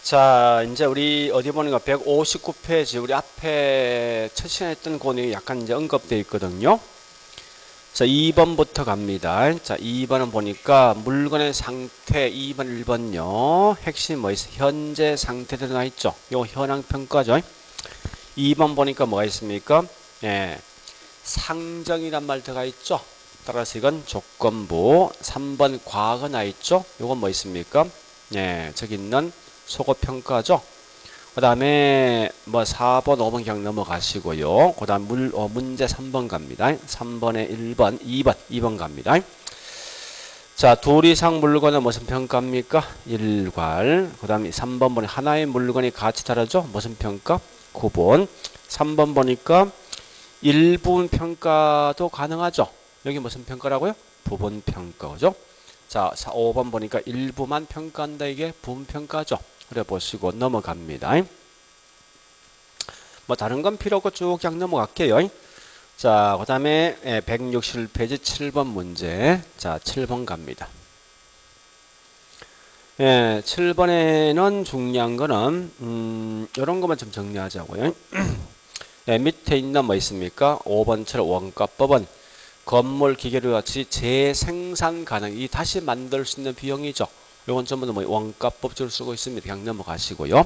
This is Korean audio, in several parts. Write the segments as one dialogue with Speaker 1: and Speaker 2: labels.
Speaker 1: 자, 이제 우리 어디 보니까 159페이지 우리 앞에 첫 시간에 했던 그 내용이 약간 이제 언급되어 있거든요. 자, 2번부터 갑니다. 자, 2번은 보니까 물건의 상태 2번, 1번요. 핵심이 뭐 있어? 현재 상태대로 나 있죠. 요 현황 평가죠. 2번 보니까 뭐가 있습니까? 예. 상정이란 말 들어가 있죠. 따라서 이건 조건부. 3번 과거 나 있죠. 요건 뭐 있습니까? 예, 저기 있는 속어 평가죠. 그 다음에 뭐 4번, 5번 그냥 넘어가시고요. 그 다음 문제 3번 갑니다. 3번에 1번, 2번 갑니다. 자, 둘 이상 물건은 무슨 평가입니까? 일괄. 그 다음에 3번 보니 하나의 물건이 같이 다르죠? 무슨 평가? 구분. 3번 보니까 일부분 평가도 가능하죠. 여기 무슨 평가라고요? 부분 평가. 그죠? 자, 5번 보니까 일부만 평가한다. 이게 부분 평가죠. 그래 보시고 넘어갑니다. 뭐 다른 건 필요 없고 쭉 그냥 넘어갈게요. 자, 그 다음에 161페이지 7번 문제. 자, 7번 갑니다. 예, 7번에는 중요한 거는 이런 것만 좀 정리하자고요. 예, 밑에 있는 뭐 있습니까? 5번처럼 원가법은 건물 기계류 같이 재생산 가능, 이 다시 만들 수 있는 비용이죠. 요건 전부 다 뭐 원가법적으로 쓰고 있습니다. 그냥 넘어가시고요.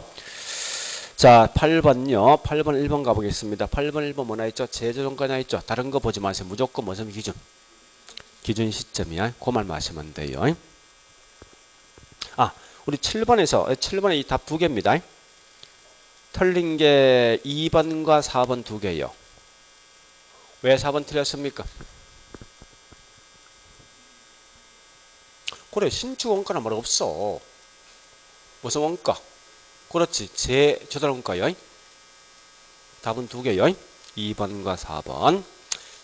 Speaker 1: 자, 8번요. 8번 1번 가보겠습니다. 8번 1번 뭐나 있죠? 제조정가 나 있죠. 다른 거 보지 마세요. 무조건 무슨 기준? 기준 시점이야. 그 말만 하시면 돼요. 아, 우리 7번에 이 답 두 개입니다. 틀린 게 2번과 4번 두 개예요. 왜 4번 틀렸습니까? 그래, 신축 원가는 말 없어. 무슨 원가? 그렇지, 제조달 원가요. 답은 두 개요. 2번과 4번.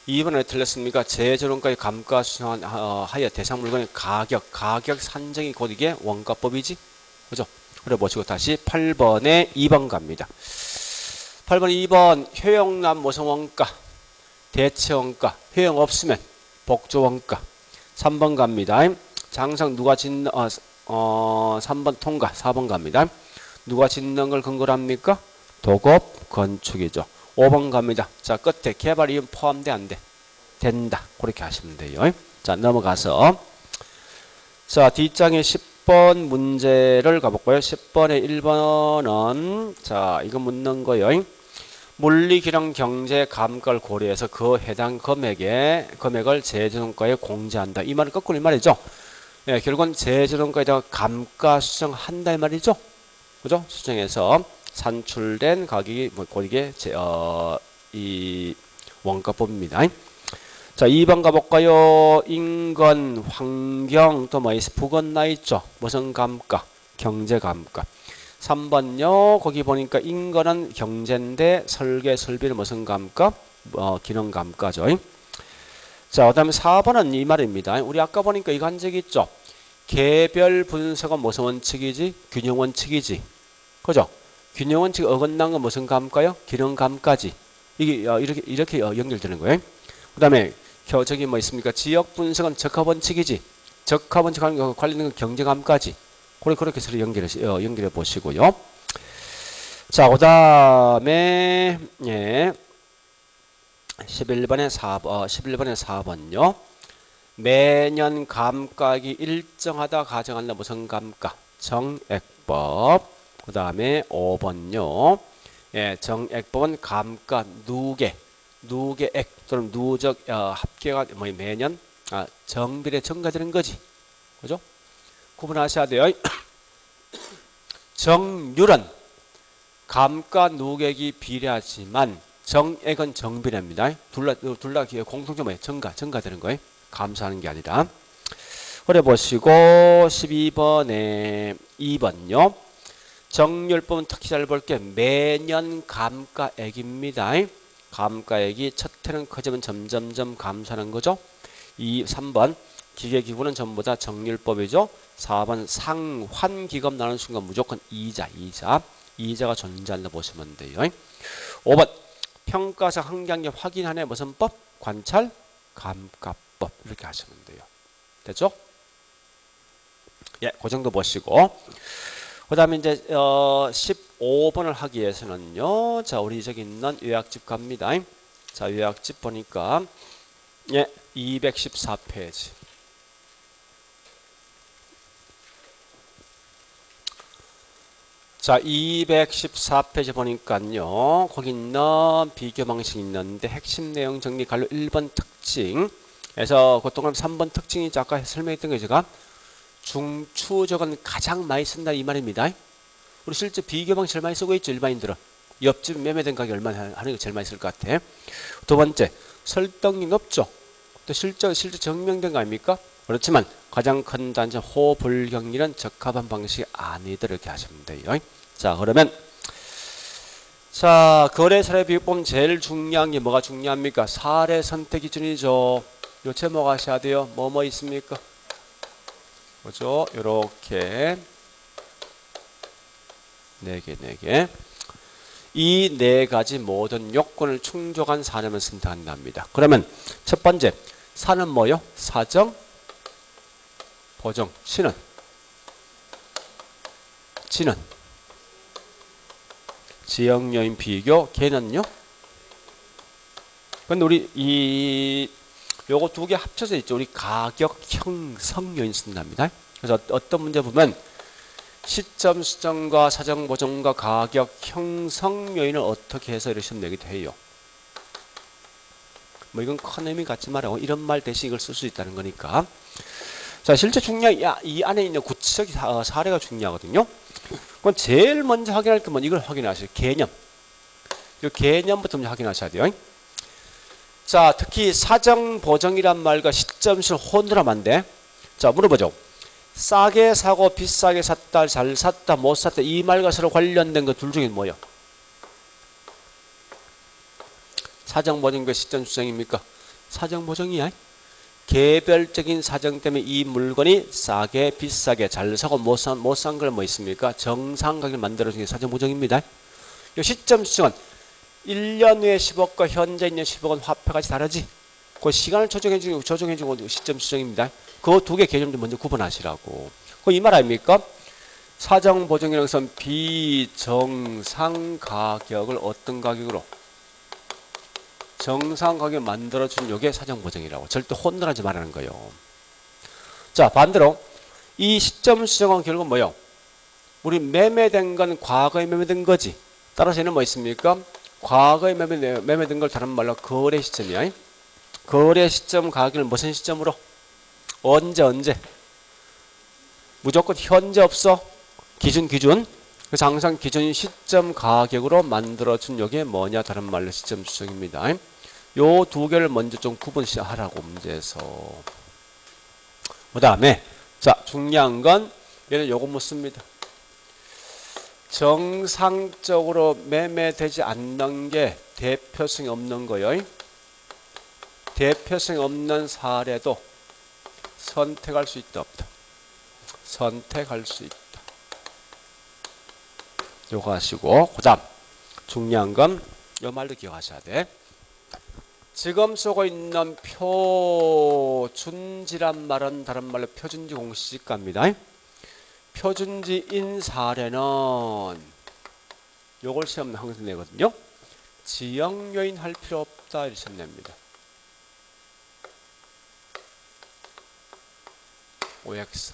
Speaker 1: 2번은 왜 틀렸습니까? 제조달 원가의 감가하여 대상 물건의 가격 산정이 곧 이게 원가법이지. 그죠? 그래 보시고 다시 8번에 2번 갑니다. 8번 2번 효용난 무슨 원가? 대체 원가. 효용 없으면 복조 원가. 3번 갑니다. 장상 누가 짓는 3번 통과. 4번 갑니다. 누가 짓는 걸 근거로 합니까? 도급 건축이죠. 5번 갑니다. 자, 끝에 개발 이윤 포함돼 안 돼? 된다. 그렇게 하시면 돼요. 자, 넘어가서 자, 뒷장에 10번 문제를 가볼까요? 10번에 1번은 자, 이거 묻는 거예요. 물리, 기능, 경제, 감가를 고려해서 그 해당 금액을 제조정가에 공제한다. 이 말은 거꾸로 이 말이죠. 예, 결국은 제조정가에다가 감가 수정한다 이 말이죠. 그죠? 수정해서 산출된 가격이 곧 이게 이 원가법입니다. 자, 2번 가볼까요? 인건, 환경, 또 뭐 있어? 부건 나 있죠. 무슨 감가? 경제 감가. 3번요. 거기 보니까 인건은 경제인데 설계, 설비는 무슨 감가? 기능 감가죠. 자, 그 다음에 4번은 이 말입니다. 우리 아까 보니까 이거 한 적 있죠. 개별 분석은 무슨 원칙이지? 균형 원칙이지. 그죠? 균형 원칙 어긋난 건 무슨 감가요? 기능 감가지. 이게 이렇게 연결되는 거예요. 그 다음에 저기 뭐 있습니까? 지역 분석은 적합 원칙이지. 적합 원칙 관련된 건 경제 감가지. 그렇게 서로 연결해 보시고요. 자, 그 다음에, 예. 11번에 4번요. 매년 감가액이 일정하다 가정한다. 무슨 감가? 정액법. 그 다음에 5번요. 예, 정액법은 감가 누계액 또는 누적 합계가 뭐 매년 정비례 증가되는 거지. 그죠? 구분하셔야 돼요. 정률은 감가 누계액이 비례하지만 정액은 정비례입니다. 둘 다 공통점은 증가되는 거예요. 감소하는 게 아니라. 그래 보시고 12번에 2번요. 정률법은 특히 잘 볼게. 매년 감가액입니다. 감가액이 첫 해는 커지면 점점점 감소하는 거죠. 3번 기계기구는 전부 다 정률법이죠. 4번 상환기금 나누는 순간 무조건 이자가 존재한다 보시면 돼요. 5번 평가사 환경에 확인하네 무슨 법? 관찰 감가법. 이렇게 하시면 돼요. 됐죠? 예, 그 정도 보시고 그 다음에 이제 15번을 하기 위해서는요. 자, 우리 저기 있는 요약집 갑니다. 자, 요약집 보니까 예, 214페이지. 자, 214페이지 보니까요. 거기 있는 비교 방식이 있는데 핵심 내용 정리 관료 1번 특징에서 그 동그라미 3번 특징이 아까 설명했던 게 제가 중추적은 가장 많이 쓴다 이 말입니다. 우리 실제 비교 방식 제일 많이 쓰고 있죠. 일반인들은. 옆집 매매된 가격 얼마나 하는 게 제일 많이 쓸 것 같아. 두 번째, 설득력이 높죠. 또 실제 증명된 거 아닙니까? 그렇지만 가장 큰 단점 호불경률은 적합한 방식이 아니다 이렇게 하시면 돼요. 자, 그러면 자, 거래 사례 비교 보면 제일 중요한 게 뭐가 중요합니까? 사례 선택 기준이죠. 요 제목하셔야 돼요. 뭐뭐 있습니까? 그죠? 요렇게 4개. 이 4가지 모든 요건을 충족한 사례만 선택한답니다. 그러면 첫 번째, 사는 뭐요? 사정, 보정, 신은 지역 요인 비교, 걔는요? 근데 우리 요거 두 개 합쳐져 있죠. 우리 가격 형성 요인 쓴답니다. 그래서 어떤 문제 보면 시점 수정과 사정 보정과 가격 형성 요인을 어떻게 해서 이러시면 되기도 해요. 뭐 이건 큰 의미 갖지 말고 이런 말 대신 이걸 쓸 수 있다는 거니까. 자, 실제 중요한 이 안에 있는 구체적 사례가 중요하거든요. 그럼 제일 먼저 확인할 게 뭐 이걸 확인하셔요. 개념. 이 개념부터 먼저 확인하셔야 돼요. 자, 특히 사정 보정이란 말과 시점실 혼돈하면 안 돼. 자, 물어보죠. 싸게 사고 비싸게 샀다, 잘 샀다, 못 샀다 이 말과 서로 관련된 거 둘 중에 뭐예요? 사정 보정과 시점 수정입니까? 사정 보정이야. 개별적인 사정 때문에 이 물건이 싸게 비싸게 잘 사고 못 산 걸 뭐 있습니까? 정상 가격을 만들어주는 게 사정 보정입니다. 이 시점 수정은 1년 후에 10억과 현재 있는 10억은 화폐같이 다르지. 그 시간을 조정해주고 시점 수정입니다. 그 두 개 개념 좀 먼저 구분하시라고. 그 이 말 아닙니까? 사정 보정이라는 것은 비정상 가격을 어떤 가격으로 정상 가격 만들어준 요게 사정 보정이라고. 절대 혼돈하지 말라는 거예요. 자, 반대로 이 시점 수정은 결국 뭐예요? 우리 매매된 건 과거에 매매된 거지. 따라서 얘는 뭐 있습니까? 과거에 매매된 걸 다른 말로 거래 시점이야. 거래 시점 가격을 무슨 시점으로? 언제? 무조건 현재 없어. 기준. 그래서 항상 기준 시점 가격으로 만들어준 요게 뭐냐? 다른 말로 시점 수정입니다. 요 두 개를 먼저 좀 구분하라고 문제에서. 그 다음에 자, 중요한 건 얘는 요거 묻습니다. 정상적으로 매매되지 않는 게 대표성이 없는 거예요. 대표성이 없는 사례도 선택할 수 있다 없다. 선택할 수 있다. 요거 하시고 그 다음 중요한 건 요 말도 기억하셔야 돼. 지금 쓰고 있는 표준지란 말은 다른 말로 표준지 공시지가입니다. 표준지인 사례는 요걸 시험 항상 내거든요. 지역 요인 할 필요 없다 이렇게 시험 냅니다. OX.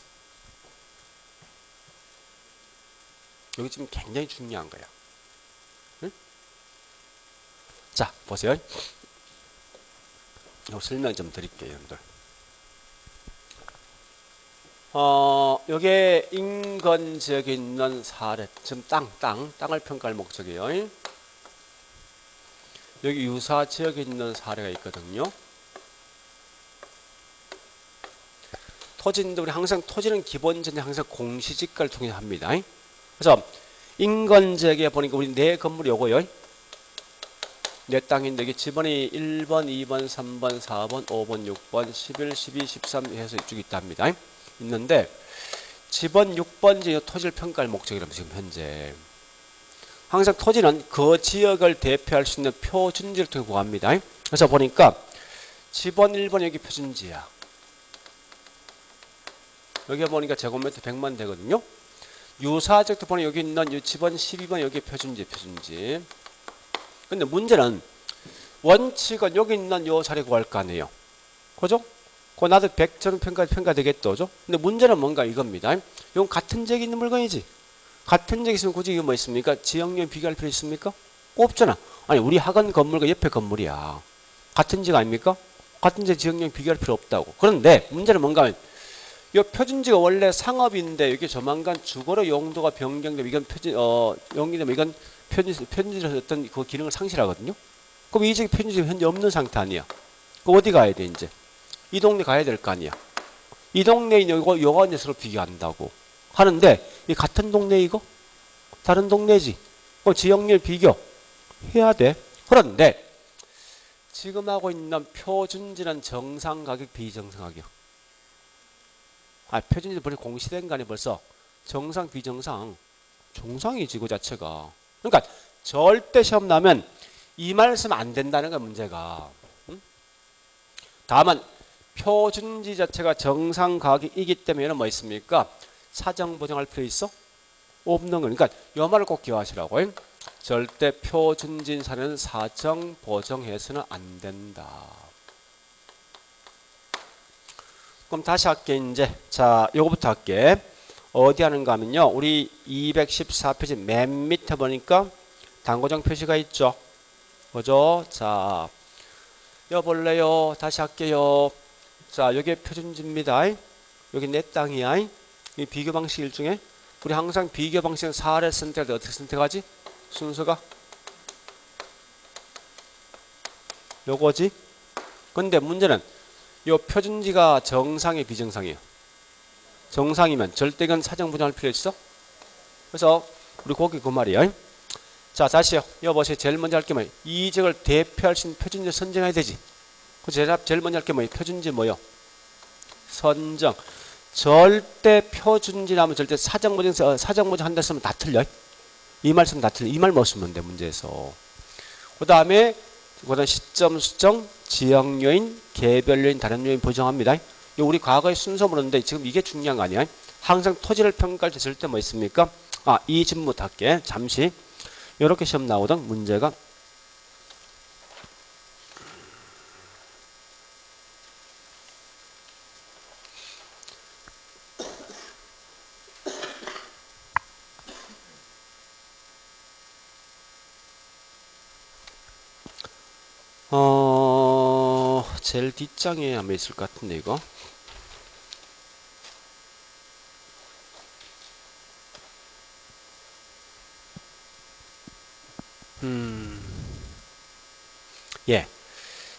Speaker 1: 여기 지금 굉장히 중요한 거야. 응? 자, 보세요. 요 설명 좀 드릴게요, 여러분들. 요게 인근 지역에 있는 사례, 지금 땅을 평가할 목적이에요. 여기 유사 지역에 있는 사례가 있거든요. 토지인데 우리 항상 토지는 기본적으로 항상 공시지가를 통해 합니다. 그래서 인근 지역에 보니까 우리 내 건물이 요거요. 내 땅인데 이게 지번이 1번, 2번, 3번, 4번, 5번, 6번, 11, 12, 13 해서 이쪽 있답니다. 있는데 지번 6번지 토지를 평가할 목적이라면 지금 현재 항상 토지는 그 지역을 대표할 수 있는 표준지를 통해 구합니다. 그래서 보니까 지번 1번 여기 표준지야. 여기 보니까 제곱미터 100만 되거든요. 유사적 번호 여기 있는 유치번 12번 여기 표준지. 근데 문제는 원칙은 여기 있는 요 자리 구할 거 아니에요. 그죠? 그거 나도 100점 평가 되겠죠. 그죠? 근데 문제는 뭔가 이겁니다. 이건 같은 지역에 있는 물건이지. 같은 지역에 있으면 굳이 이거 뭐 있습니까? 지역용 비교할 필요 있습니까? 없잖아. 아니, 우리 학원 건물과 옆에 건물이야. 같은 지역 아닙니까? 같은 지역용 비교할 필요 없다고. 그런데 문제는 뭔가 하면 이 표준지가 원래 상업인데 이게 조만간 주거로 용도가 변경되면 이건 용이되면 이건 표준지로 어떤 그 기능을 상실하거든요. 그럼 이 지역 표준지가 현재 없는 상태 아니야. 그럼 어디 가야 돼 이제? 이 동네 가야 될 거 아니야. 이 동네에 요가 이제 서로 비교한다고 하는데 이 같은 동네 이거? 다른 동네지. 그럼 지역률 비교 해야 돼. 그런데 지금 하고 있는 표준지는 정상 가격, 비정상 가격. 표준지 벌써 공시된 거 아니 벌써. 정상, 비정상. 정상이지 그 자체가. 그러니까 절대 시험 나면 이 말 쓰면 안 된다는 거야 문제가. 응? 다만 표준지 자체가 정상 가격이기 때문에 뭐 있습니까? 사정 보정할 필요 있어? 없는 거. 그러니까 이 말을 꼭 기억하시라고. 응? 절대 표준지 사례는 사정 보정해서는 안 된다. 그럼 다시 할게 이제. 자, 요거부터 할게. 어디 하는가 하면요. 우리 214페이지 맨 밑에 보니까 단고정 표시가 있죠. 그죠? 자, 여기 볼래요? 다시 할게요. 자, 여기 표준지입니다. 여기 내 땅이야. 이 비교 방식 일종에 우리 항상 비교 방식 사례 선택할 때 어떻게 선택하지? 순서가 요거지. 근데 문제는 요 표준지가 정상이 비정상이에요. 정상이면 절대 이건 사정 부정할 필요 있어? 그래서 우리 거기 그 말이야. 자, 다시요. 여기 보세요. 제일 먼저 할 게 뭐예요? 이 지역을 대표할 수 있는 표준지 선정해야 되지. 그 제일 먼저 할 게 뭐예요? 표준지 뭐요? 선정. 절대 표준지라면 절대 사정 부정 한다 쓰면 다 틀려. 이 말 쓰면 다 틀려. 이 말 못 쓰면 돼 문제에서. 그 다음에 시점 수정, 지역 요인, 개별 요인, 다른 요인 보정합니다. 우리 과거의 순서 물었는데 지금 이게 중요한 거 아니야? 항상 토지를 평가할 때 절대 뭐 있습니까? 이 질문부터 할게. 잠시. 이렇게 시험 나오던 문제가 제일 뒷장에 아마 있을 것 같은데 이거. 예.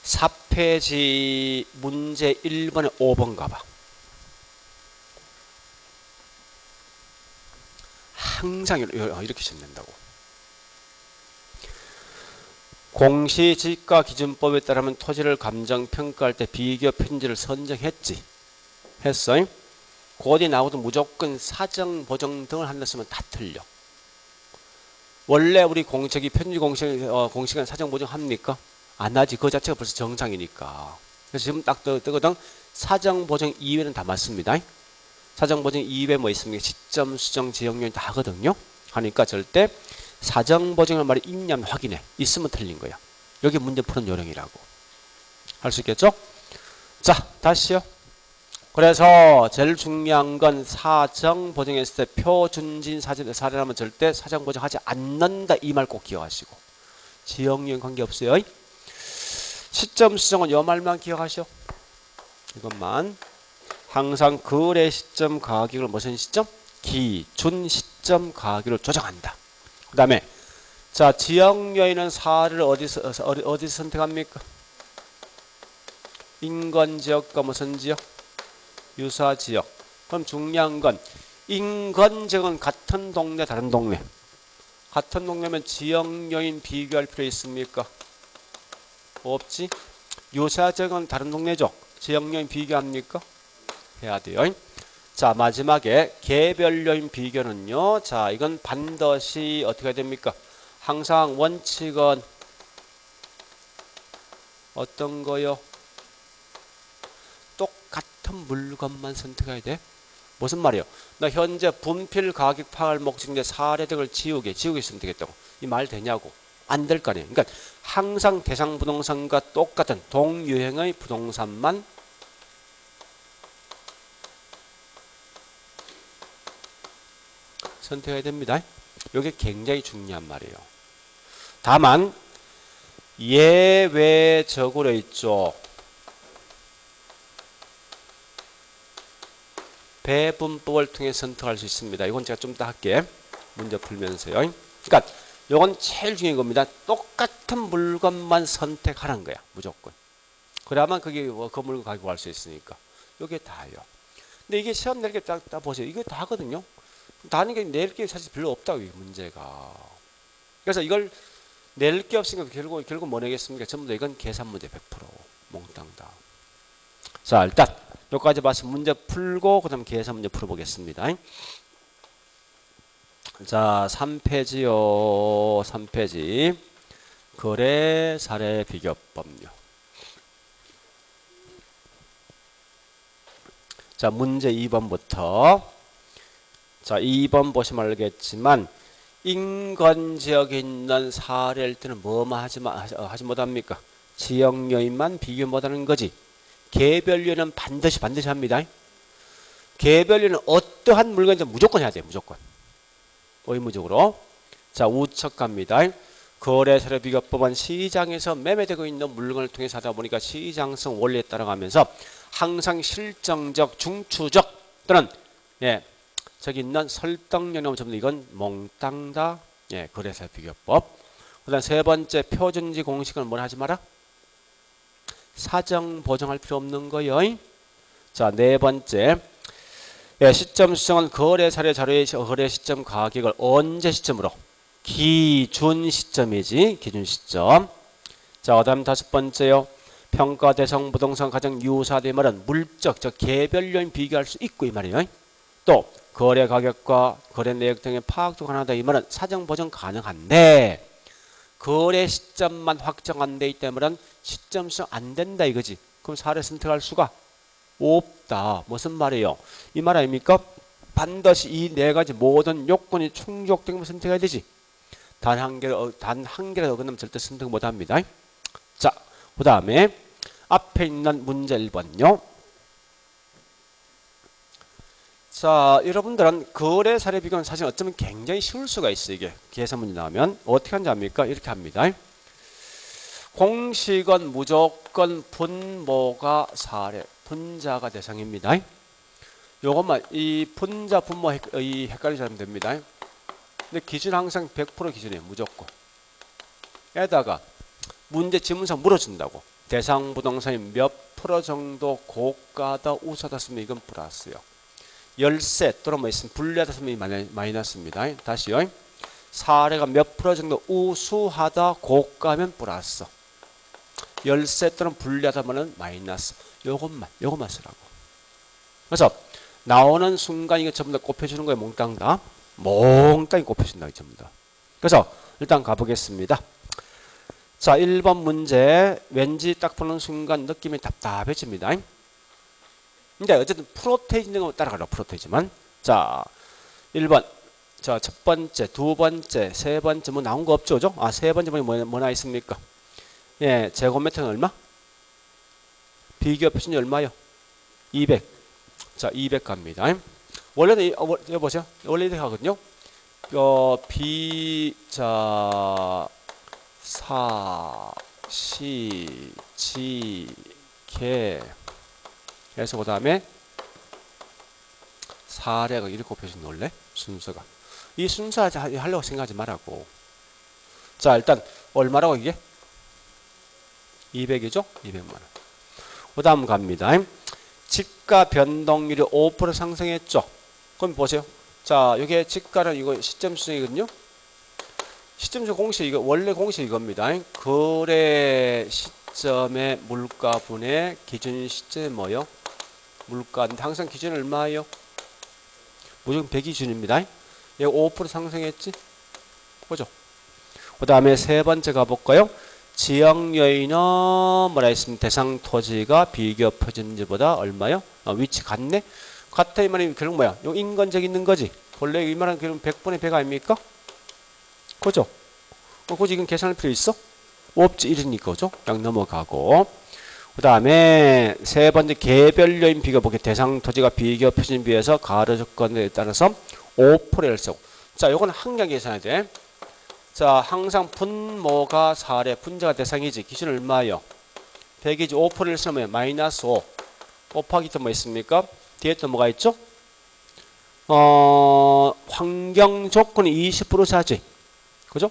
Speaker 1: 4페이지 문제 1번에 5번 가봐. 항상 이렇게 시험 된다고. 공시지가 기준법에 따르면 토지를 감정평가할 때 비교 표준지를 선정했지. 했어. 그어디 나오도 무조건 사정 보정 등을 한다 쓰면 다 틀려. 원래 우리 공식이 편지 공식은 사정 보정 합니까? 안 하지. 그 자체가 벌써 정상이니까. 그래서 지금 딱 뜨거든. 사정 보정 이외는 다 맞습니다. 사정 보정 이외에 뭐 있습니까? 시점 수정 지역 요인 다 하거든요. 하니까 절대 사정 보정이라는 말이 있냐면 확인해. 있으면 틀린 거야. 여기 문제 푸는 요령이라고. 할 수 있겠죠? 자, 다시요. 그래서 제일 중요한 건 사정 보정했을 때 표준진 사례라면 절대 사정 보정하지 않는다. 이 말 꼭 기억하시고. 지역용 관계없어요. 시점 수정은 요 말만 기억하시오. 이것만. 항상 거래 시점 가격을 무슨 시점? 기준 시점 가격을 조정한다. 그 다음에 자, 지역 요인은 사를 어디서 선택합니까? 인근 지역과 무슨 지역? 유사 지역. 그럼 중요한 건 인근 지역은 같은 동네 다른 동네. 같은 동네면 지역 요인 비교할 필요 있습니까? 없지. 유사 지역은 다른 동네죠. 지역 요인 비교합니까? 해야 돼요. 자, 마지막에 개별 요인 비교는요. 자, 이건 반드시 어떻게 해야 됩니까? 항상 원칙은 어떤 거요? 똑같은 물건만 선택해야 돼. 무슨 말이에요? 나 현재 분필 가격 파악을 목적인데 사례 등을 지우게 있으면 되겠다고. 이 말 되냐고. 안 될 거 아니에요. 그러니까 항상 대상 부동산과 똑같은 동유형의 부동산만 선택해야 됩니다. 이게 굉장히 중요한 말이에요. 다만 예외적으로 있죠. 배분법을 통해 선택할 수 있습니다. 이건 제가 좀 이따 할게. 문제 풀면서요. 그러니까 이건 제일 중요한 겁니다. 똑같은 물건만 선택하는 거야. 무조건. 그래야만 그게 그 물건 가지고 갈 수 있으니까. 이게 다예요. 근데 이게 시험 낼 게 딱 보세요. 이게 다거든요. 다는 게 낼 게 사실 별로 없다고 이 문제가. 그래서 이걸 낼 게 없으니까 결국 뭐 내겠습니까? 전부 다 이건 계산 문제 100% 몽땅 다. 자, 일단 여기까지 봐서 문제 풀고 그다음 계산 문제 풀어보겠습니다. 자, 3페이지요. 3페이지. 거래 사례 비교법요. 자, 문제 2번부터. 자, 2번 보시면 알겠지만 인근 지역에 있는 사례일 때는 뭐만 하지 못합니까? 지역 요인만 비교 못하는 거지. 개별 요인은 반드시 합니다. 개별 요인은 어떠한 물건인지 무조건 해야 돼요. 무조건. 의무적으로. 자, 우측 갑니다. 거래 사례 비교법은 시장에서 매매되고 있는 물건을 통해서 하다 보니까 시장성 원리에 따라가면서 항상 실정적, 중추적 또는 저기 있는 설득력이 전부 이건 몽땅 다 거래 사례 비교법. 그다음 세 번째 표준지 공식은 뭘 하지 마라? 사정 보정할 필요 없는 거요. 자, 네 번째 시점 수정은 거래 사례 자료의 거래 시점 가격을 언제 시점으로? 기준 시점이지. 기준 시점. 자, 그다음 다섯 번째요. 평가 대상 부동산 가장 유사된 말은 물적, 즉 개별 요인 비교할 수 있고 이 말이에요. 또 거래 가격과 거래 내역 등의 파악도 가능하다 이 말은 사정 보정 가능한데 거래 시점만 확정 안 돼 있다 말은 시점 수정 안 된다 이거지. 그럼 사례 선택할 수가 없다. 무슨 말이에요? 이 말 아닙니까? 반드시 이 네 가지 모든 요건이 충족되면 선택해야 되지. 단 한 개라도 어긋나면 절대 선택 못 합니다. 자, 그 다음에 앞에 있는 문제 1번요. 자, 여러분들은 거래 사례 비교는 사실 어쩌면 굉장히 쉬울 수가 있어요. 이게 계산 문제 나오면 어떻게 하는지 압니까? 이렇게 합니다. 공식은 무조건 분모가 사례, 분자가 대상입니다. 요것만 이 분자 분모 헷갈리지 않으면 됩니다. 근데 기준 항상 100% 기준이에요. 무조건. 에다가 문제 지문상 물어준다고. 대상 부동산이 몇 프로 정도 고가다 우수하다 쓰면 이건 플러스요. 열세 또는 뭐 있으면 불리하다 쓰면 마이너스입니다. 다시요. 사례가 몇 프로 정도 우수하다 고가면 플러스. 열세 또는 불리하다면 마이너스. 요것만 쓰라고. 그래서 나오는 순간 이거 전부 다 곱해주는 거예요. 몽땅 다. 몽땅히 곱해준다. 전부 다. 그래서 일단 가보겠습니다. 자, 1번 문제 왠지 딱 보는 순간 느낌이 답답해집니다. 근데 어쨌든 프로테이지는 거 따라가라. 프로테이지만. 자, 1번. 자, 첫 번째, 두 번째, 세 번째 뭐 나온 거 없죠? 그죠? 아, 세 번째 뭐나 있습니까? 예, 제곱미터는 얼마? 비교 표준이 얼마요? 200. 자, 200 갑니다. 원래는 여보세요. 원래 이렇게 하거든요. 자, 사, 시, 지, 개 해서 그 다음에 사례가 이렇게 곱해준다 원래 순서가. 이 순서 하려고 생각하지 말라고. 자, 일단 얼마라고 이게? 200이죠? 200만원. 그 다음 갑니다. 지가 변동률이 5% 상승했죠? 그럼 보세요. 자, 이게 지가는 이거 시점 수정이거든요. 시점 수정 공식 이거 원래 공식 이겁니다. 거래 시점의 물가분의 기준 시점이 뭐요? 물가인데 항상 기준은 얼마예요? 무조건 100이 기준입니다. 얘 5% 상승했지? 그죠? 그 다음에 세 번째 가볼까요? 지역 요인은 뭐라 했습니까? 대상 토지가 비교 표준지보다 얼마요? 위치 같네? 같다 이 말이 결국 뭐야? 요 인건적 있는 거지. 본래 이 말은 결국 100분의 100 아닙니까? 그죠? 굳이 이건 계산할 필요 있어? 없지. 이러니까 그죠? 그냥 넘어가고. 그 다음에 세 번째 개별 요인 비교 보기. 대상 토지가 비교 표준 비해서 가로 조건에 따라서 5%를 쓰고. 자, 요건 항량 계산해야 돼. 자, 항상 분모가 4래. 분자가 대상이지. 기준 얼마예요? 100이지. 5%를 쓰면 마이너스 5. 곱하기 또 뭐 있습니까? 뒤에 또 뭐가 있죠? 환경 조건이 20% 차지. 그죠?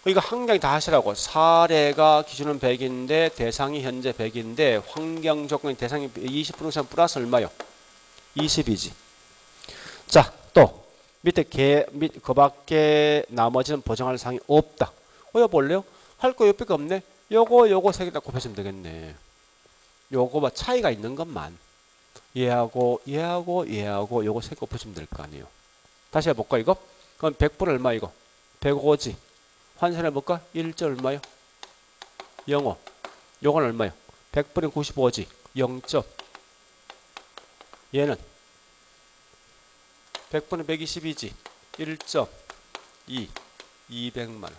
Speaker 1: 이거 항량이 다 하시라고. 4래가 기준은 100인데 대상이 현재 100인데 환경 조건이 대상이 20% 이상 플러스 얼마요? 20이지. 자, 또 밑에 그 밖에 나머지는 보정할 사항이 없다. 이거 볼래요? 할 거 옆에 거 없네. 요거 세 개 다 곱해주면 되겠네. 요거 뭐 차이가 있는 것만 얘하고 요거 세 개 곱해주면 될 거 아니에요. 다시 해볼까 이거? 그럼 100% 얼마 이거? 105지. 환산해볼까? 1절 얼마요? 0호. 요건 얼마요? 100분의 95지. 0점. 얘는 100분의 120이지. 1.2. 200만원.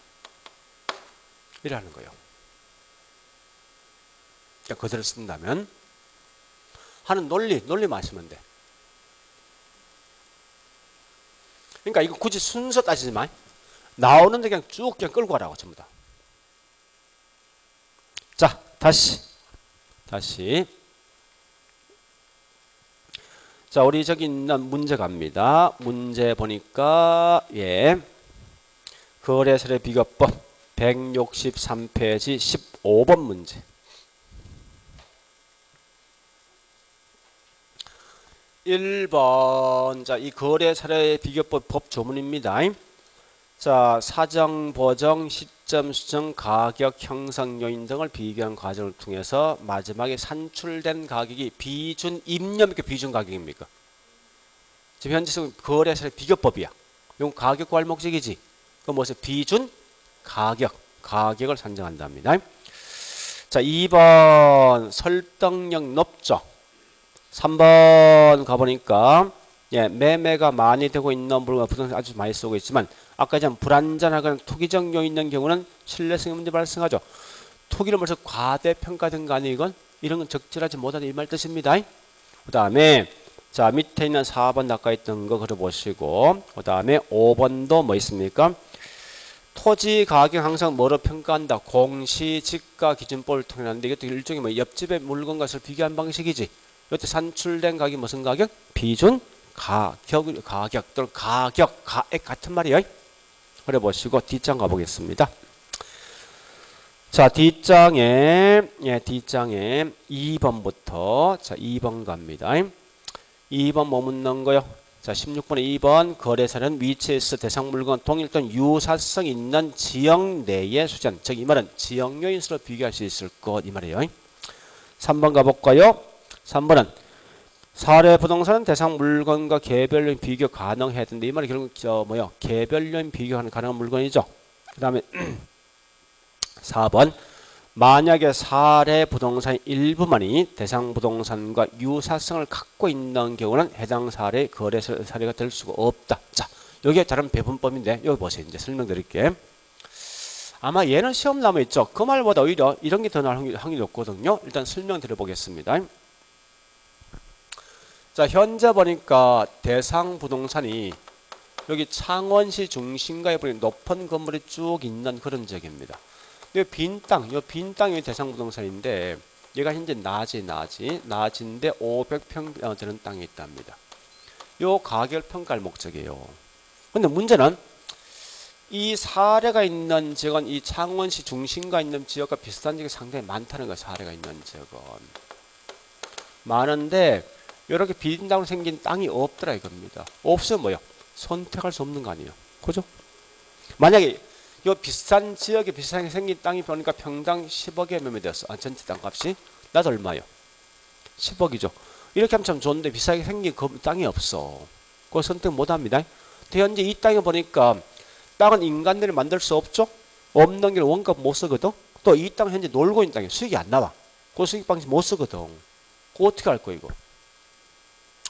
Speaker 1: 이라는 거예요. 그러니까 그대로 쓴다면 하는 논리 마시면 돼. 그러니까 이거 굳이 순서 따지지 마. 나오는데 그냥 쭉 그냥 끌고 가라고 전부 다. 자, 다시. 자, 우리 저기 있는 문제 갑니다. 문제 보니까 거래세례 비교법 163페이지 15번 문제. 1번. 자, 이 거래사례 비교법 법 조문입니다. 자, 사정, 보정, 시점 수정, 가격 형성 요인 등을 비교한 과정을 통해서 마지막에 산출된 가격이 비준 입력입니까? 비준 가격입니까? 지금 현재 거래사례 비교법이야. 이건 가격 구할 목적이지. 그럼 무엇이 비준 가격을 산정한답니다. 자, 2번 설득력 높죠. 3번 가보니까 매매가 많이 되고 있는 물건 부동산 아주 많이 쓰고 있지만 아까 전 불안전하거나 투기적 요인 있는 경우는 신뢰성의 문제 발생하죠. 투기를 벌써 과대평가된 거 아니에요 이건? 이런 건 적절하지 못하다 이 말 뜻입니다. 그 다음에 자 밑에 있는 4번 아까 있던 거 그려보시고 그 다음에 5번도 뭐 있습니까? 토지 가격 항상 뭐로 평가한다? 공시지가 기준법을 통해 하는데 이것도 일종의 뭐 옆집의 물건 것을 비교한 방식이지. 이때 산출된 가격이 무슨 가격? 비준 가격 또는 가액 같은 말이에요. 그래 보시고 뒷장 가보겠습니다. 자, 뒷장에 2번부터 자 2번 갑니다. 2번 뭐 묻는 거요? 자, 16번에 2번 거래사는 위치에서 대상 물건 동일 또는 유사성 있는 지역 내의 수전. 즉 이 말은 지역 요인수로 비교할 수 있을 것 이 말이에요. 3번 가볼까요? 3번은 사례 부동산은 대상 물건과 개별 요인 비교 가능해야 되는데 이 말이 결국 개별 요인 비교하는 가능한 물건이죠. 그 다음에 4번 만약에 사례 부동산의 일부만이 대상 부동산과 유사성을 갖고 있는 경우는 해당 사례의 거래 사례가 될 수가 없다. 자, 여기에 다른 배분법인데 여기 보세요. 이제 설명드릴게. 아마 얘는 시험 남아 있죠. 그 말보다 오히려 이런 게 더 나올 확률이 높거든요. 일단 설명드려 보겠습니다. 자, 현재 보니까 대상 부동산이 여기 창원시 중심가에 보니 높은 건물이 쭉 있는 그런 지역입니다. 이 빈 땅이 대상 부동산인데 얘가 현재 낮인데 500평 되는 땅이 있답니다. 요 가격을 평가할 목적이에요. 근데 문제는 이 사례가 있는 지역은 이 창원시 중심가에 있는 지역과 비슷한 지역이 상당히 많다는 거예요. 사례가 있는 지역은 많은데 이렇게 빈 땅으로 생긴 땅이 없더라 이겁니다. 없으면 뭐요? 선택할 수 없는 거 아니에요. 그죠? 만약에 이 비싼 지역에 비슷하게 생긴 땅이 보니까 평당 10억에 매매되었어. 전체 땅값이. 나도 얼마요? 10억이죠. 이렇게 하면 참 좋은데 비싸게 생긴 땅이 없어. 그거 선택 못합니다. 현재 이 땅에 보니까 땅은 인간들이 만들 수 없죠. 없는 게 원가 못 쓰거든. 또 이 땅 현재 놀고 있는 땅에 수익이 안 나와. 그 수익 방식 못 쓰거든. 그거 어떻게 할 거야 이거?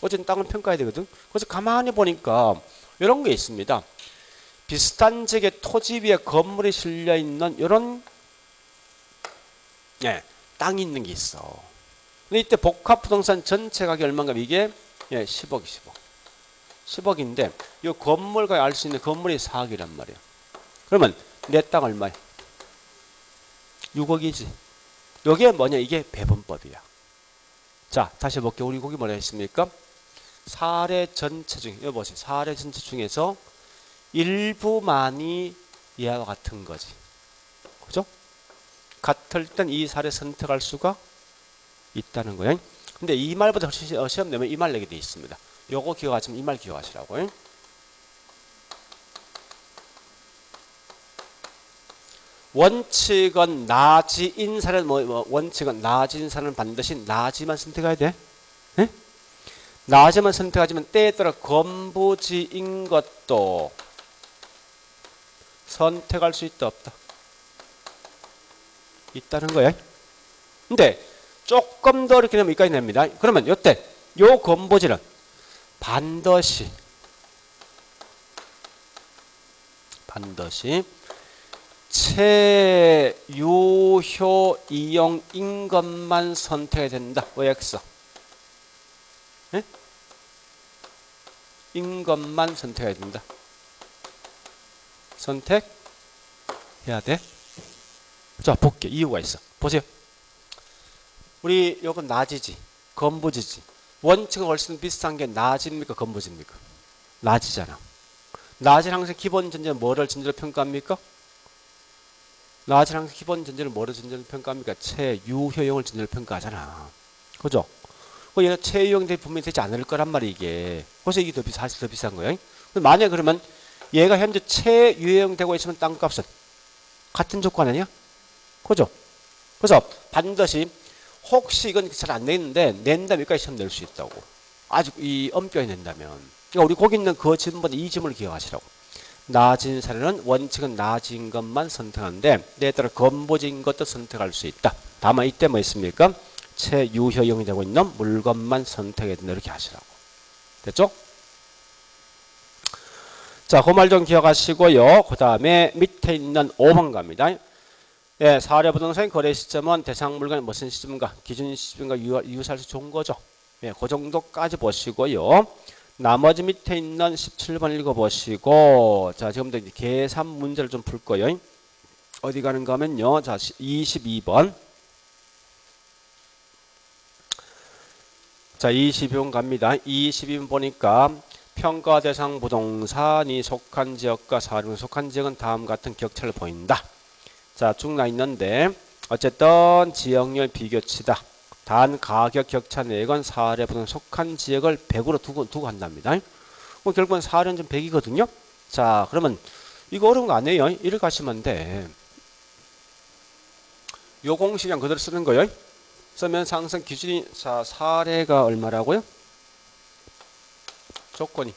Speaker 1: 어쨌든 땅을 평가해야 되거든. 그래서 가만히 보니까 이런 게 있습니다. 비슷한 지역의 토지 위에 건물이 실려 있는 이런 땅이 있는 게 있어. 근데 이때 복합 부동산 전체 가격이 얼마인가? 이게 10억이 10억인데 이 건물과 알 수 있는 건물이 4억이란 말이야. 그러면 내 땅 얼마야? 6억이지. 이게 뭐냐? 이게 배분법이야. 자, 다시 볼게요. 우리 거기 뭐라 했습니까? 사례 전체 중에, 여기 보세요. 사례 전체 중에서 일부만이 이와 같은 거지. 그죠? 같을 땐 이 사례 선택할 수가 있다는 거예요. 근데 이 말보다 훨씬 시험 내면 이 말 내게 돼 있습니다. 요거 기억하시면 이 말 기억하시라고요. 원칙은 나지인 사례는 원칙은 나지인 사례는 반드시 나지만 선택해야 돼. 네? 나지만 선택하지만 때에 따라 건부지인 것도 선택할 수 있다 없다? 있다는 거야. 근데 조금 더 이렇게 되면 여기까지 냅니다. 그러면 요때 요 건부지는 반드시 최유효 이용인 것만 선택해야 된다. OX. 네? 인 것만 선택해야 된다. 선택해야 돼. 자, 볼게. 이유가 있어. 보세요. 우리 요건 나지지. 건부지지. 원칙은 훨씬 비슷한 게 나지입니까? 건부지입니까? 나지잖아. 나지는 항상 기본 전제는 뭐를 전제로 평가합니까? 나지는 항상 기본 전제는 뭐를 전제로 평가합니까? 최유효용을 전제로 평가하잖아. 그죠? 얘는 최유효용 분명히 되지 않을 거란 말이 이게. 그래서 이게 사실 더 비싼 거예요. 만약에 그러면 얘가 현재 최유효용 되고 있으면 땅값은 같은 조건 아니야? 그죠? 그래서 반드시 혹시 이건 잘 안 내는데 낸다면 여기까지 시험 낼 수 있다고. 아주 이 엄격히 낸다면. 그러니까 우리 거기 있는 그 질문보다 이 질문을 기억하시라고. 나진 사례는 원칙은 나진 것만 선택하는데 때에 따라 건보진 것도 선택할 수 있다. 다만 이때 뭐 있습니까? 최유효용이 되고 있는 물건만 선택해야 된다. 이렇게 하시라고. 됐죠? 자, 그 말 좀 기억하시고요. 그 다음에 밑에 있는 5번 갑니다. 예, 사례 부동산 거래 시점은 대상 물건이 무슨 시점인가? 기준 시점인가? 유사할 수 좋은 거죠. 예, 그 정도까지 보시고요. 나머지 밑에 있는 17번 읽어보시고, 자, 지금부터 이제 계산 문제를 좀 풀 거예요. 어디 가는가 하면요. 자, 22번. 자, 22번 갑니다. 22번 보니까 평가 대상 부동산이 속한 지역과 사례에 속한 지역은 다음 같은 격차를 보인다. 자, 쭉 나 있는데 어쨌든 지역별 비교치다. 단 가격 격차 내역은 사례 부동산 속한 지역을 100으로 두고 한답니다. 결국은 사례는 좀 100이거든요. 자, 그러면 이거 어려운 거 아니에요. 이렇게 하시면 돼. 요 공식량 그대로 쓰는 거예요. 쓰면 상승 기준이 자, 사례가 얼마라고요? 조건이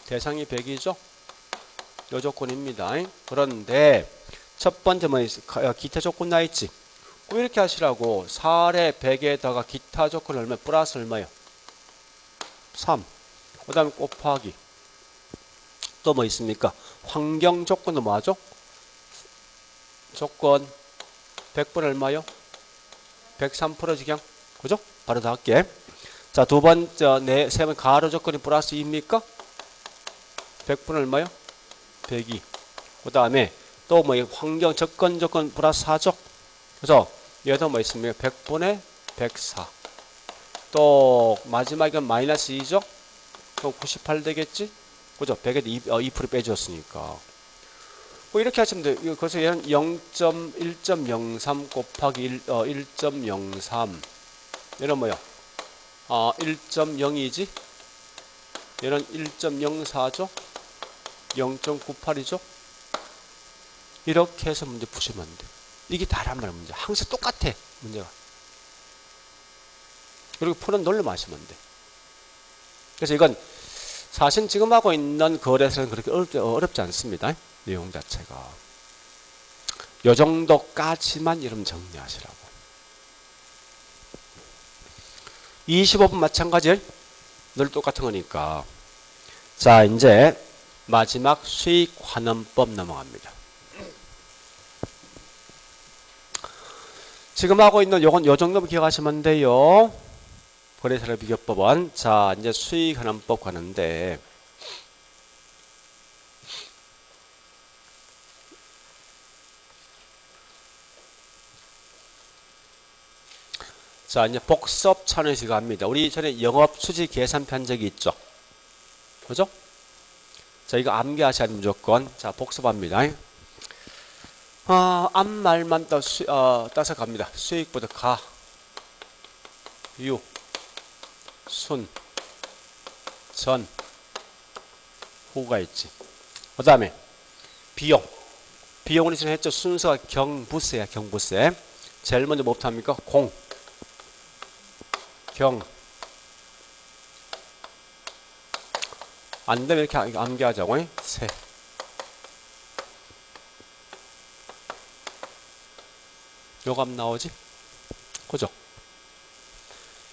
Speaker 1: 대상이 100이죠. 요 조건입니다. 그런데 첫 번째 뭐 기타 조건 나 있지. 꼭 이렇게 하시라고. 사례 100에다가 기타 조건 얼마? 플러스 얼마요? 3. 그 다음에 곱하기. 또 뭐 있습니까? 환경 조건은 뭐 하죠? 조건 100분 얼마요? 103% 지경. 그죠? 바로 다 할게. 자, 두 번째, 세 번 가로 조건이 플러스 2입니까? 100분 얼마요? 102. 그 다음에 또 뭐 환경 조건 플러스 4죠. 그래서 얘도 뭐 있습니까? 100분의 104. 또 마지막에 마이너스 2죠. 그럼 98 되겠지? 그죠? 100에 2% 빼줬으니까. 뭐 이렇게 하시면 돼요. 그래서 얘는 0.1.03 곱하기 1.03. 얘는 뭐요? 1.02지? 얘는 1.04죠? 0.98이죠? 이렇게 해서 문제 푸시면 돼. 이게 다란 말이야, 문제. 항상 똑같아, 문제가. 그리고 푸는 논리만 하시면 돼. 그래서 이건 사실 지금 하고 있는 거래에서는 그렇게 어렵지 않습니다. 내용 자체가. 요 정도까지만 여러분 정리하시라고. 25번 마찬가지. 늘 똑같은 거니까. 자, 이제 마지막 수익환원법 넘어갑니다. 지금 하고 있는 요건 요 정도만 기억하시면 돼요. 거래사료 비교법은. 자, 이제 수익환원법 가는데, 자, 이제 복습 차원에서 이거 합니다. 우리 전에 영업 수지 계산 편적이 있죠. 그죠? 자, 이거 암기하셔야 돼요, 무조건. 자, 복습합니다. 앞말만 따서 갑니다. 수익부터 가, 유, 순, 전, 후가 있지. 그 다음에 비용. 비용을 있으면 했죠. 순서가 경부세야, 경부세. 제일 먼저 뭐부터 합니까? 공, 경. 안 되면 이렇게 암기하자고. 세. 요감 나오지? 그죠?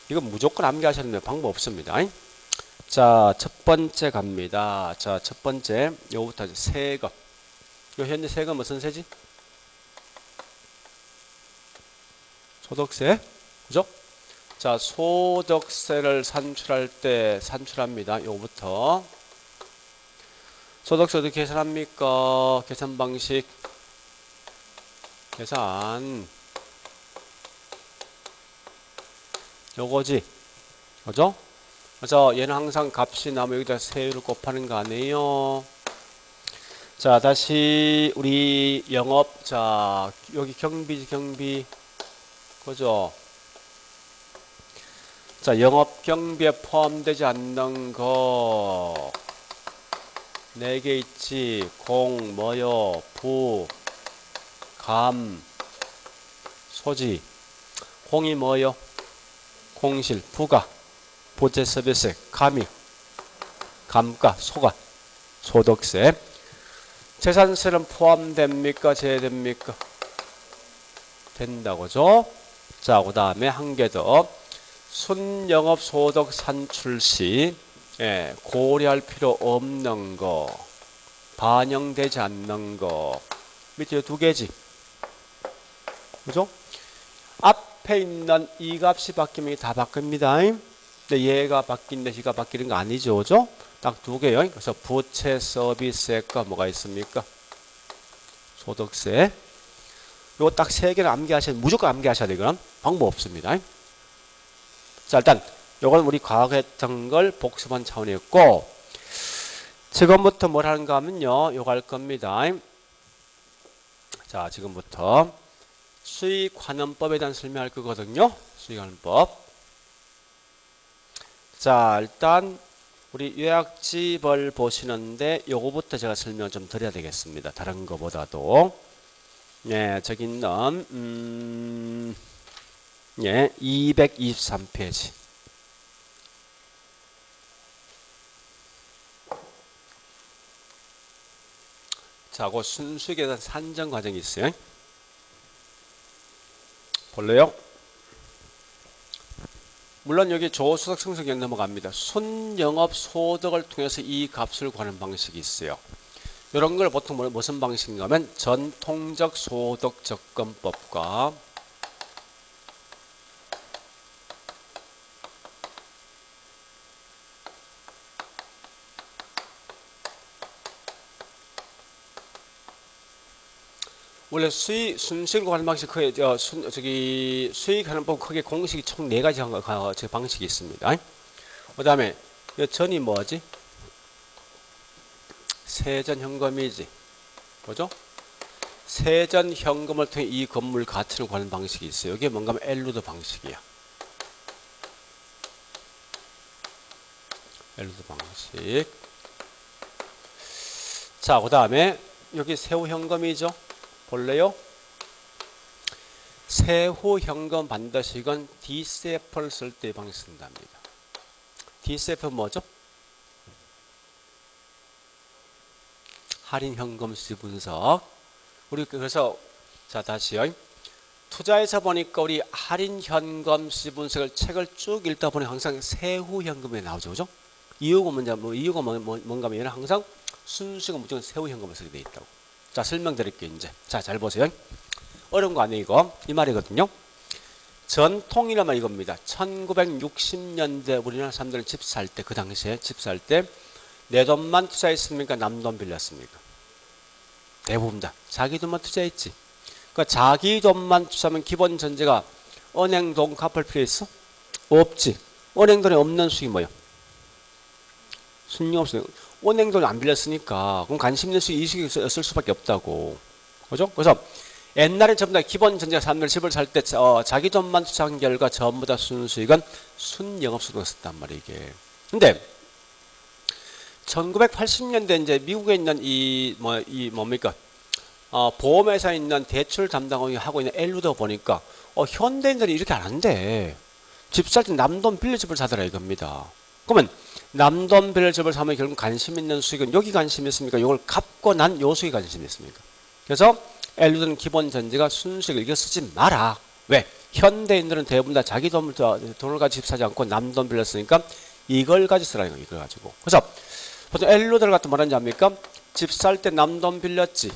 Speaker 1: 이거 무조건 암기하셔야 되는 방법 없습니다. 자, 첫 번째 갑니다. 자, 첫 번째, 요거부터 세금. 요 현재 세금 무슨 세지? 소득세. 그죠? 자, 소득세를 산출할 때 산출합니다. 요거부터. 소득세 어떻게 계산합니까? 계산 방식. 계산. 요거지. 그죠? 그래서 얘는 항상 값이 나면 여기다 세율을 곱하는 거 아니에요. 자, 다시 우리 영업. 자, 여기 경비지, 경비. 그죠? 자, 영업 경비에 포함되지 않는 거 4개 있지. 공, 뭐요? 부, 감, 소지. 공이 뭐요? 공실, 부가, 보채 서비스, 감이, 감가, 소가, 소득세. 재산세는 포함됩니까? 제외됩니까? 된다고죠? 자, 그 다음에 한 개 더. 순영업 소득 산출 시 고려할 필요 없는 거, 반영되지 않는 거. 밑에 2개지. 그죠? 앞에 있는 이 값이 바뀌면 다 바뀝니다. 근데 얘가 바뀐데 얘가 바뀌는 거 아니죠. 그죠? 딱 2개요. 그래서 부채 서비스세가 뭐가 있습니까? 소득세. 요거 딱 3개를 암기하셔야, 무조건 암기하셔야 돼요. 그럼 방법 없습니다. 자, 일단 요건 우리 과거에 했던 걸 복습한 차원이었고, 지금부터 뭘 하는가 하면요, 요거 할 겁니다. 자, 지금부터 수익환원법에 대한 설명할 거거든요. 수익환원법. 자, 일단 우리 요약집을 보시는데 요거부터 제가 설명을 좀 드려야 되겠습니다. 다른 거보다도. 예, 저기 있는 223페이지. 자, 그 순수익에 대한 산정 과정이 있어요. 볼래요? 물론 여기 조수석 성석에 넘어갑니다. 순영업 소득을 통해서 이 값을 구하는 방식이 있어요. 이런 걸 보통 무슨 방식인가 하면 전통적 소득 접근법과 원래 순수익을 구하는 방식 크게 수익하는 법 크게 공식이 총 4가지 방식이 있습니다. 그다음에 전이 뭐지? 세전 현금이지. 뭐죠? 세전 현금을 통해 이 건물 가치를 구하는 방식이 있어요. 이게 뭔가 하면 엘루드 방식이야. 엘루드 방식. 자, 그다음에 여기 세후 현금이죠. 볼래요? 세후 현금 반드시 이건 DCF를 쓸 때 방식 쓴답니다. DCF는 뭐죠? 할인 현금 수지 분석. 우리 그래서 자, 다시요. 투자에서 보니까 우리 할인 현금 수지 분석을 책을 쭉 읽다 보니 항상 세후 현금이 나오죠, 그죠? 이유가 뭔가 하면 얘는 항상 순수가 무조건 세후 현금을 쓰게 돼 있다고. 자, 설명드릴게요, 이제. 자, 잘 보세요. 어려운 거 아니에요, 이거. 이 말이거든요. 전통이란 말 이겁니다. 1960년대 우리나라 사람들은 집 살 때, 그 당시에 집 살 때 내 돈만 투자했습니까? 남 돈 빌렸습니까? 대부분 다 자기 돈만 투자했지. 그러니까 자기 돈만 투자하면 기본 전제가 은행 돈 갚을 필요 있어? 없지. 은행 돈에 없는 수익이 뭐예요? 순영 없어요. 은행 돈이 안 빌렸으니까 그럼 관심 있는 수익, 이 수익이 쓸 수밖에 없다고. 그죠? 그래서 옛날에 전부 다 기본 전제가 사람들 집을 살 때 자기 돈만 투자한 결과 전부 다 순수익은 순영업수익을 썼단 말이에요, 이게. 근데 1980년대 이제 미국에 있는 뭡니까? 보험회사에 있는 대출 담당이 하고 있는 엘루더 보니까 현대인들이 이렇게 안 한대. 집 살 때 남 돈 빌려 집을 사더라 이겁니다. 그러면 남 돈 빌려 집을 사면 결국 관심 있는 수익은 여기 관심 있습니까? 이걸 갚고 난 요 수익이 관심 있습니까? 그래서 엘루더는 기본 전제가 순수익을 이거 쓰지 마라. 왜? 현대인들은 대부분 다 자기 돈을 가지고 집 사지 않고 남 돈 빌렸으니까 이걸 가지고 쓰라는 거예요. 이걸 가지고. 그래서 보통 엘루더를 갖다 뭐라는지 압니까? 집 살 때 남 돈 빌렸지.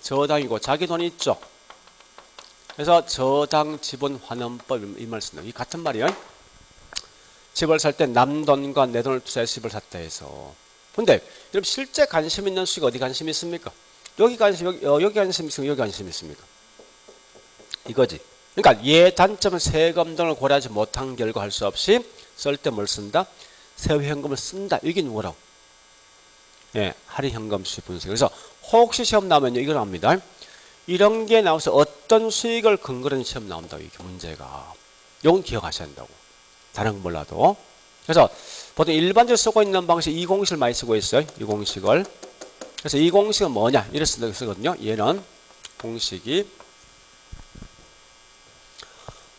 Speaker 1: 저당이고 자기 돈이 있죠. 그래서 저당 지분 환원법 이 말 쓴다. 이 같은 말이에요. 집을 살 때 남 돈과 내 돈을 투자해서 집을 샀다 해서. 근데 여러분 실제 관심 있는 수익 어디 관심 있습니까? 여기 관심 있습니까? 여기 관심 있습니까? 이거지. 그러니까 얘 단점은 세금 등을 고려하지 못한 결과 할 수 없이 쓸 때 뭘 쓴다? 세후 현금을 쓴다. 이게 누구라고? 예, 할인 현금 수익 분석. 그래서 혹시 시험 나오면요, 이걸 합니다. 이런 게 나와서 어떤 수익을 근거로 한 시험 나온다고, 이게 문제가. 이건 기억하셔야 한다고. 다른 건 몰라도. 그래서 보통 일반적으로 쓰고 있는 방식, 이 공식을 많이 쓰고 있어요. 이 공식을. 그래서 이 공식은 뭐냐? 이렇게 쓰거든요. 얘는 공식이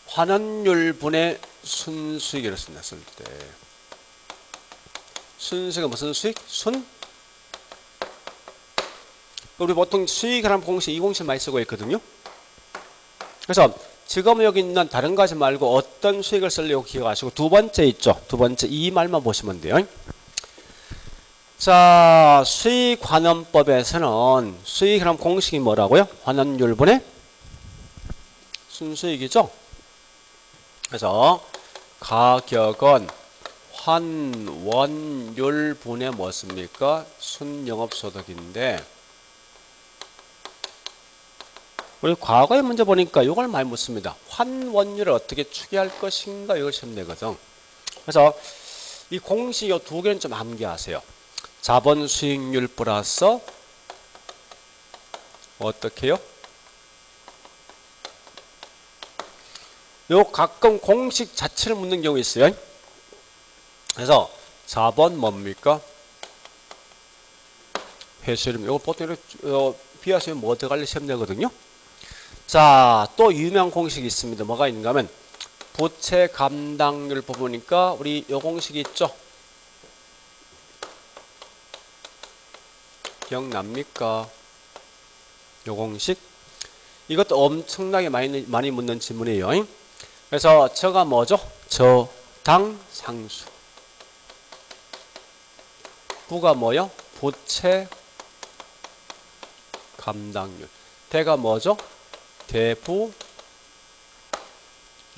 Speaker 1: 환원율 분의 순수익이라고 씁니다. 쓸 때. 순수익은 무슨 수익? 우리 보통 수익이라는 공식, 이 공식 많이 쓰고 있거든요. 그래서 지금 여기 있는 다른 거 하지 말고 어떤 수익을 쓰려고 기억하시고 두 번째 있죠. 두 번째 이 말만 보시면 돼요. 자, 수익환원법에서는 수익이라는 공식이 뭐라고요? 환원율분의 순수익이죠. 그래서 가격은 환원율분의 뭐습니까? 순영업소득인데 우리 과거의 문제 보니까 이걸 많이 묻습니다. 환원율을 어떻게 추계할 것인가 이걸 시험 내거든. 그래서 이 공식 이 두 개는 좀 암기하세요. 자본 수익률 플러스 어떻게 해요? 요 가끔 공식 자체를 묻는 경우 있어요. 그래서 자본 뭡니까? 회수율. 이거 보통 이렇게 비하시면 뭐 들어갈래 시험 내거든요. 자, 또 유명한 공식이 있습니다. 뭐가 있는가 하면 부채 감당률 보니까 우리 요 공식이 있죠. 기억납니까? 요 공식. 이것도 엄청나게 많이 묻는 질문이에요. 그래서 저가 뭐죠? 저당 상수. 부가 뭐요? 부채 감당률. 대가 뭐죠? 대부.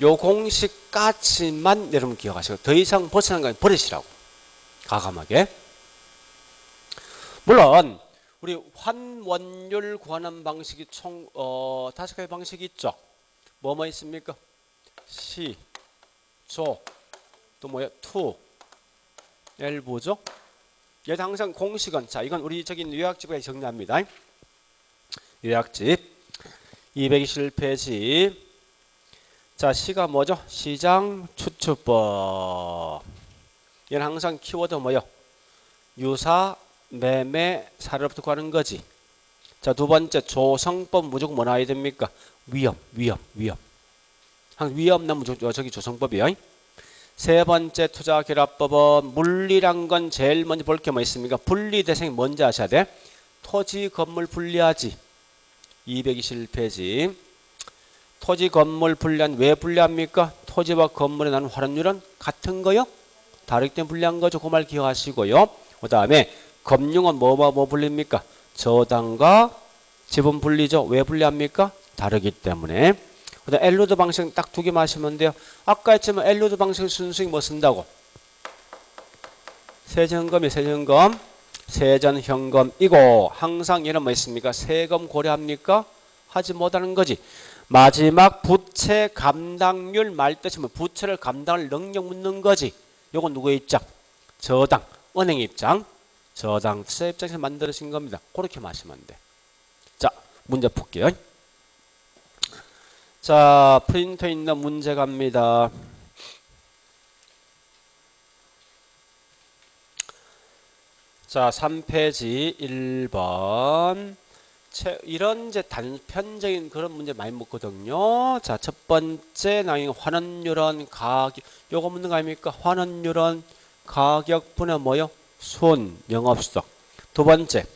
Speaker 1: 요 공식까지만 여러분 기억하시고 더 이상 벗어난 건 버리시라고. 과감하게. 물론 우리 환원율 구하는 방식이 총 5가지 방식이 있죠. 뭐뭐 있습니까? 시, 조, 또 뭐야? 투, 일부죠. 얘 항상 공식은 자 이건 우리 저기 요약집에 정리합니다. 요약집 221페이지. 자, 시가 뭐죠? 시장 추출법. 얘는 항상 키워드 뭐요? 유사, 매매, 사료부터 구하는 거지. 자, 두 번째 조성법 무조건 뭐 나와야 됩니까? 위험. 항상 위험 나 무조건 저기 조성법이요. 세 번째 투자 결합법은 물리란 건 제일 먼저 볼 게 뭐 있습니까? 분리 대상이 뭔지 아셔야 돼. 토지 건물 분리하지. 221페이지. 토지 건물 분리한 왜 분리합니까? 토지와 건물에 나는 환원율은 같은 거요? 다르기 때문에 분리한 거죠. 그 말 기억하시고요. 그 다음에 금융은 뭐와 뭐 분리입니까? 저당과 지분 분리죠. 왜 분리합니까? 다르기 때문에. 그 다음 엘루드 방식 딱 두 개 마시면 돼요. 아까 했지만 엘루드 방식 순수익 뭐 쓴다고? 세전현금이 세전현금. 세전현금이고 항상 얘는 뭐 있습니까? 세금 고려합니까? 하지 못하는 거지. 마지막 부채 감당률 말 뜻이면 부채를 감당할 능력 묻는 거지. 요건 누구의 입장? 저당, 은행 입장. 저당세 입장에서 만들어진 겁니다. 그렇게 마시면 돼. 자, 문제 풀게요. 자, 프린터에 있는 문제 갑니다. 자, 3페이지 1번. 이런 이제 단편적인 그런 문제 많이 묻거든요. 자, 첫 번째 나이 환원율은 가격, 요거 묻는 거 아닙니까? 환원율은 가격분의 뭐요? 손, 영업수당. 두 번째,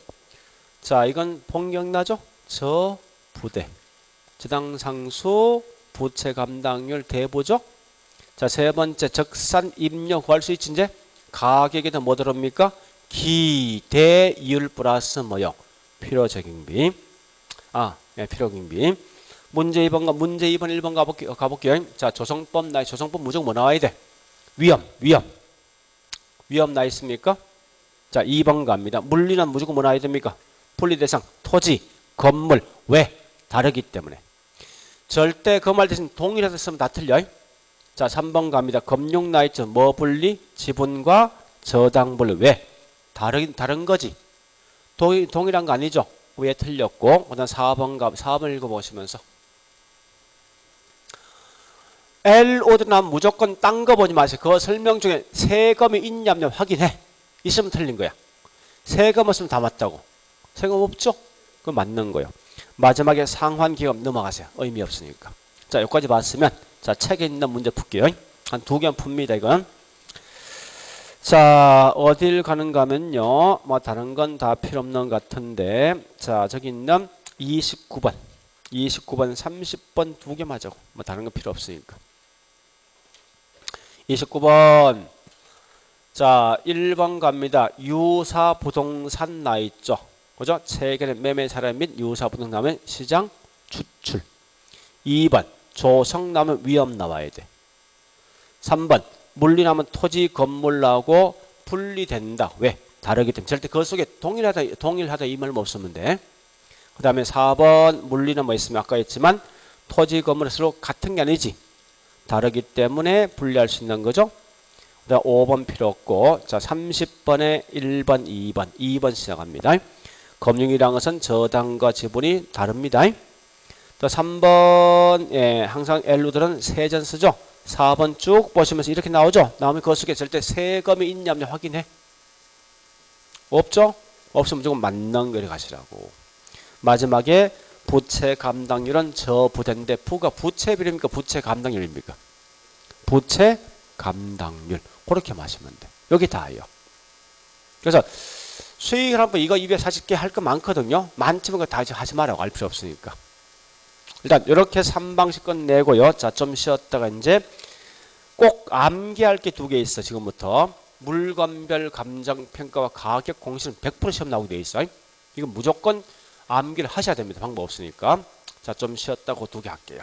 Speaker 1: 자, 이건 본경나죠? 저부대, 저당상수, 부채 감당률 대보죠? 자, 세 번째, 적산 입력 구할 수 있지, 이제? 가격에다 뭐 들어옵니까? 기대이율 플러스 뭐요? 필요적인비. 예, 필요적인비. 문제 2번과 문제 2번 1번 가볼게요. 자, 조성법 무조건 뭐 나와야 돼? 위험 나 있습니까? 자, 2번 갑니다. 물리는 무조건 뭐 나와야 됩니까? 분리 대상, 토지, 건물. 왜? 다르기 때문에. 절대 그 말 대신 동일해서 쓰면 다 틀려. 자, 3번 갑니다. 금융 나 있죠? 뭐 분리? 지분과 저당 분리. 왜? 다른 거지. 동일한 거 아니죠? 왜 틀렸고? 그 다음 4번 읽어보시면서. LOD는 무조건 딴 거 보지 마세요. 그 설명 중에 세금이 있냐 없냐 확인해. 있으면 틀린 거야. 세금 없으면 다 맞다고. 세금 없죠? 그거 맞는 거예요. 마지막에 상환기금 넘어가세요. 의미 없으니까. 자, 여기까지 봤으면 자, 책에 있는 문제 풀게요. 한 2개만 풉니다, 이건. 자, 어딜 가는가 하면요. 뭐 다른 건 다 필요 없는 것 같은데. 자, 저기 있는 29번, 30번 2개 맞아. 뭐 다른 건 필요 없으니까. 29번. 자, 1번 갑니다. 유사 부동산 나 있죠. 그죠? 세계는 매매 사례 및 유사 부동산 나면 시장 추출. 2번. 조성 나면 위험 나와야 돼. 3번. 물리 나면 토지 건물 나오고 분리된다. 왜? 다르기 때문에. 절대 그 속에 동일하다 이 말만 없으면 돼. 그 다음에 4번 물리는 뭐 있으면 아까 했지만 토지 건물은 서로 같은 게 아니지. 다르기 때문에 분리할 수 있는 거죠. 그 다음 5번 필요 없고. 자, 30번에 1번, 2번 시작합니다. 금융이라는 것은 저당과 지분이 다릅니다. 또 3번, 예, 항상 엘루들은 세전 쓰죠. 4번 쭉 보시면서 이렇게 나오죠. 나오면 그 속에 절대 세금이 있냐 없냐 확인해. 없죠? 없으면 무조건 맞는 거를 가시라고. 마지막에 부채 감당률은 저부대인데 부가 부채 비율입니까? 부채 감당률입니까? 부채 감당률. 그렇게 마시면 돼. 여기 다예요. 그래서 수익을 한번 이거 240개 할 거 많거든요. 많지만 그거 다 하지 말라고. 알 필요 없으니까. 일단 이렇게 3방식 끝내고요. 자, 좀 쉬었다가 이제 꼭 암기할 게 2개 있어. 지금부터 물건별 감정평가와 가격 공시는 100% 시험 나오게 돼 있어. 이건 무조건 암기를 하셔야 됩니다. 방법 없으니까. 자, 좀 쉬었다가 그 2개 할게요.